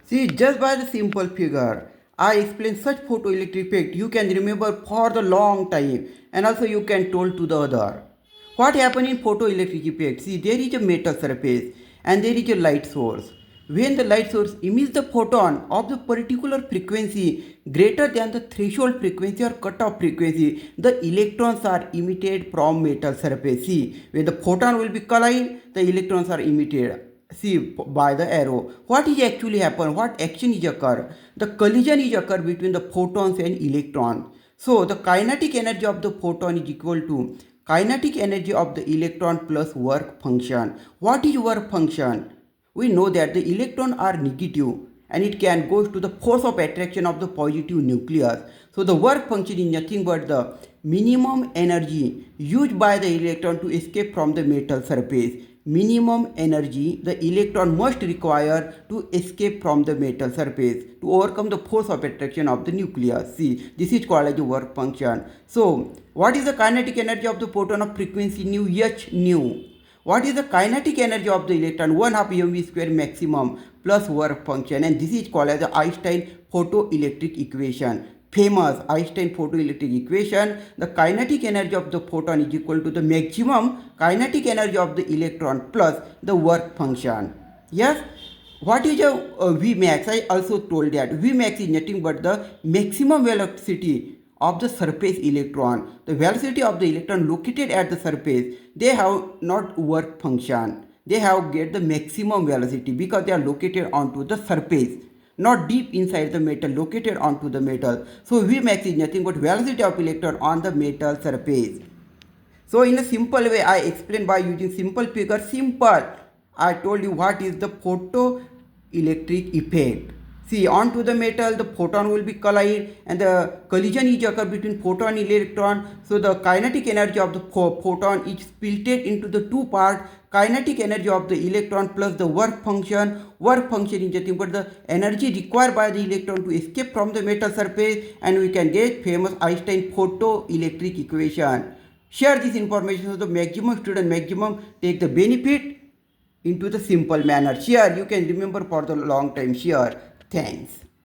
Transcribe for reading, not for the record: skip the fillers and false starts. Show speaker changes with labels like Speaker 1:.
Speaker 1: See, just by the simple figure, I explain such photoelectric effect you can remember for the long time and also you can told to the other. What happen in photoelectric effect? See, there is a metal surface and there is a light source. When the light source emits the photon of the particular frequency greater than the threshold frequency or cutoff frequency, the electrons are emitted from metal surface. See, when the photon will be collide, the electrons are emitted. See by the arrow what is actually happen, what action is occur. The collision is occur between the photons and electron. So the kinetic energy of the photon is equal to kinetic energy of the electron plus work function. What is work function? We know that the electron are negative and it can go to the force of attraction of the positive nucleus. So the work function is nothing but the minimum energy used by the electron to escape from the metal surface. Minimum energy the electron must require to escape from the metal surface to overcome the force of attraction of the nucleus. See, this is called as a work function. So what is the kinetic energy of the photon of frequency nu h nu? What is the kinetic energy of the electron? 1/2 mv square maximum plus work function, and this is called as the Einstein photoelectric equation. Famous Einstein photoelectric equation. The kinetic energy of the photon is equal to the maximum kinetic energy of the electron plus the work function. Yes. What is a Vmax? I also told that Vmax is nothing but the maximum velocity of the surface electron. The velocity of the electron located at the surface, they have not work function. They have get the maximum velocity because they are located onto the surface, not deep inside the metal, located onto the metal. So Vmax is nothing but velocity of electron on the metal surface. So in a simple way, I explained by using simple figure. Simple. I told you what is the photoelectric effect. See, onto the metal, the photon will be collide and the collision is occur between photon and electron. So the kinetic energy of the photon is split into the two parts. Kinetic energy of the electron plus the work function. Work function is nothing but the energy required by the electron to escape from the metal surface, and we can get famous Einstein photoelectric equation. Share this information so the maximum student maximum take the benefit into the simple manner. Share, you can remember for the long time. Share. Thanks.